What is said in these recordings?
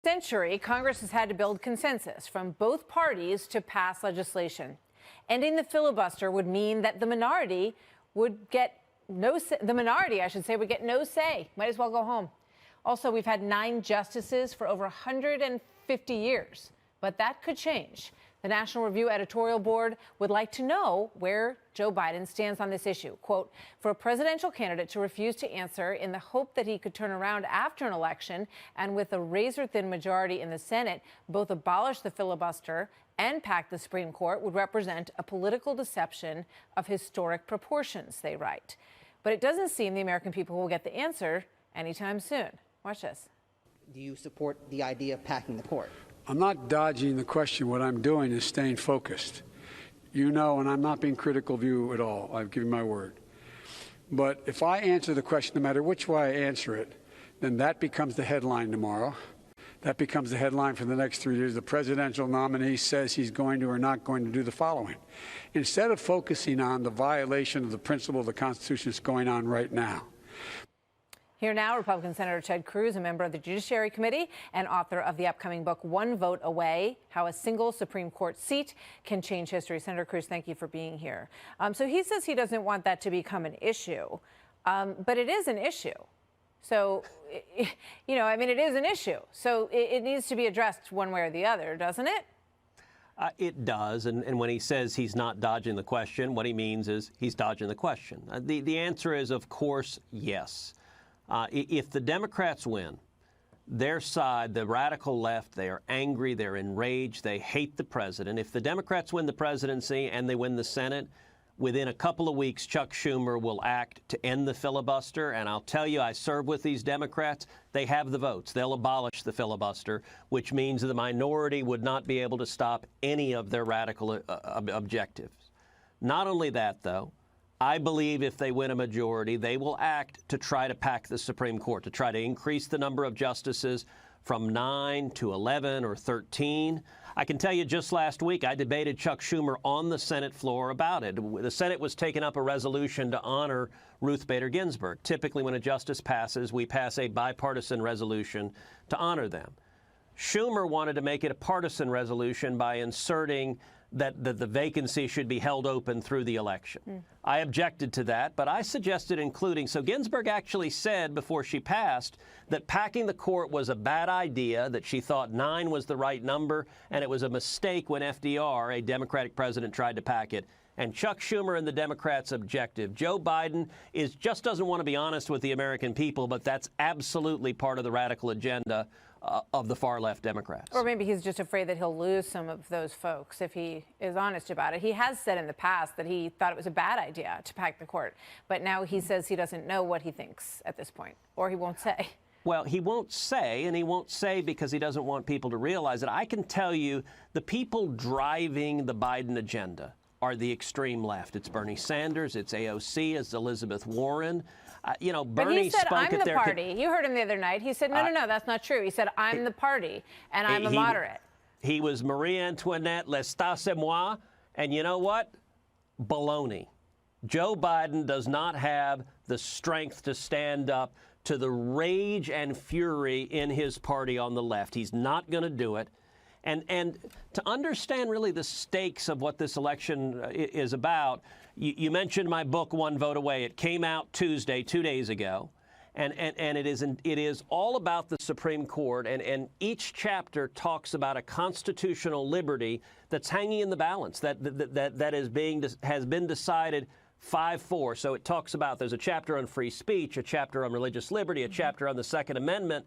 Century, Congress has had to build consensus from both parties to pass legislation. Ending the filibuster would mean that the minority would get no say. The minority, I should say, would get no say. Might as well go home. Also, we've had 9 justices for over 150 years, but that could change. The National Review editorial board would like to know where Joe Biden stands on this issue. Quote, for a presidential candidate to refuse to answer in the hope that he could turn around after an election and with a razor-thin majority in the Senate, both abolish the filibuster and pack the Supreme Court would represent a political deception of historic proportions, they write. But it doesn't seem the American people will get the answer anytime soon. Watch this. Do you support the idea of packing the court? I'm not dodging the question. What I'm doing is staying focused. You know, and I'm not being critical of you at all. I've given my word. But if I answer the question, no matter which way I answer it, then that becomes the headline tomorrow. That becomes the headline for the next 3 years. The presidential nominee says he's going to or not going to do the following. Instead of focusing on the violation of the principle of the Constitution that's going on right now. Here now, Republican Senator Ted Cruz, a member of the Judiciary Committee and author of the upcoming book, One Vote Away, How a Single Supreme Court Seat Can Change History. Senator Cruz, thank you for being here. So he says he doesn't want that to become an issue, but it is an issue. So, you know, I mean, it is an issue. So it needs to be addressed one way or the other, doesn't it? It does. And when he says he's not dodging the question, what he means is he's dodging the question. The answer is, of course, yes. If the Democrats win, their side, the radical left, they are angry, they're enraged, they hate the president. If the Democrats win the presidency and they win the Senate, within a couple of weeks, Chuck Schumer will act to end the filibuster. And I'll tell you, I serve with these Democrats. They have the votes. They'll abolish the filibuster, which means the minority would not be able to stop any of their radical objectives. Not only that, though, I believe if they win a majority, they will act to try to pack the Supreme Court, to try to increase the number of justices from 9 to 11 or 13. I can tell you just last week, I debated Chuck Schumer on the Senate floor about it. The Senate was taking up a resolution to honor Ruth Bader Ginsburg. Typically, when a justice passes, we pass a bipartisan resolution to honor them. Schumer wanted to make it a partisan resolution by inserting that the vacancy should be held open through the election. I objected to that, but I suggested including. So Ginsburg actually said before she passed that packing the court was a bad idea, that she thought 9 was the right number, and it was a mistake when FDR, a Democratic president, tried to pack it. And Chuck Schumer and the Democrats objective. Joe Biden just doesn't want to be honest with the American people, but that's absolutely part of the radical agenda of the far-left Democrats. Or maybe he's just afraid that he'll lose some of those folks if he is honest about it. He has said in the past that he thought it was a bad idea to pack the court, but now he says he doesn't know what he thinks at this point, or he won't say. Well, he won't say, and he won't say because he doesn't want people to realize it. I can tell you the people driving the Biden agenda are the extreme left. It's Bernie Sanders, it's AOC, it's Elizabeth Warren. You know, Bernie but he said, spoke I'm at the party. You heard him the other night. He said, no, that's not true. He said, I'm the party, and I'm a moderate. He was Marie Antoinette, l'estat c'est moi, and you know what? Baloney. Joe Biden does not have the strength to stand up to the rage and fury in his party on the left. He's not going to do it. And to understand really the stakes of what this election is about, you mentioned my book, One Vote Away. It came out Tuesday, 2 days ago. And it is all about the Supreme Court. And each chapter talks about a constitutional liberty that's hanging in the balance, that has been decided 5-4. So it talks about, there's a chapter on free speech, a chapter on religious liberty, a chapter on the Second Amendment.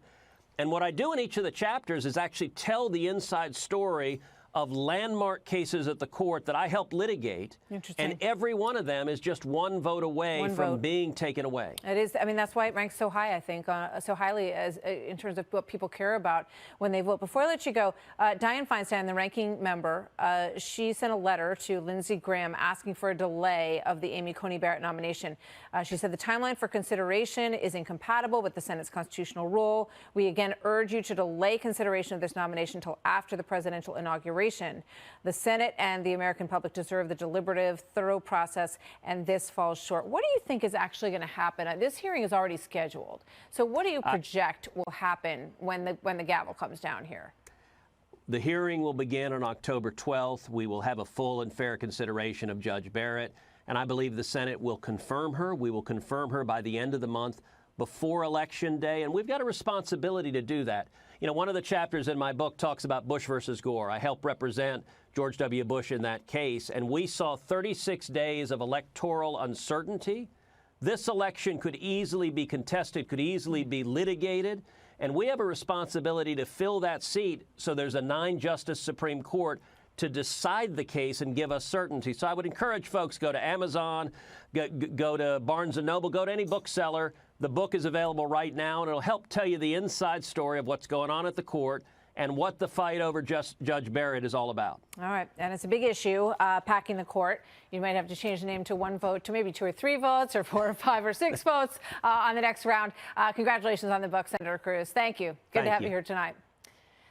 And what I do in each of the chapters is actually tell the inside story of landmark cases at the court that I helped litigate. And every one of them is just one vote away from being taken away. It is. I mean, that's why it ranks so high, I think, so highly as in terms of what people care about when they vote. Before I let you go, Dianne Feinstein, the ranking member, she sent a letter to Lindsey Graham asking for a delay of the Amy Coney Barrett nomination. She said the timeline for consideration is incompatible with the Senate's constitutional rule. We again urge you to delay consideration of this nomination until after the presidential inauguration. reconsideration. The Senate and the American public deserve the deliberative, thorough process, and this falls short. What do you think is actually going to happen? This hearing is already scheduled. So what do you project will happen when the gavel comes down here? The hearing will begin on October 12th. We will have a full and fair consideration of Judge Barrett, and I believe the Senate will confirm her. We will confirm her by the end of the month, before Election Day, and we've got a responsibility to do that. You know, one of the chapters in my book talks about Bush versus Gore. I helped represent George W. Bush in that case, and we saw 36 days of electoral uncertainty. This election could easily be contested, could easily be litigated, and we have a responsibility to fill that seat so there's a 9-justice Supreme Court to decide the case and give us certainty. So I would encourage folks, go to Amazon, go to Barnes & Noble, go to any bookseller. The book is available right now, and it'll help tell you the inside story of what's going on at the court and what the fight over Judge Barrett is all about. All right, and it's a big issue, packing the court. You might have to change the name to 1 vote to maybe 2 or 3 votes or 4 or 5 or 6 votes on the next round. Congratulations on the book, Senator Cruz. Thank you. Good to have you here tonight.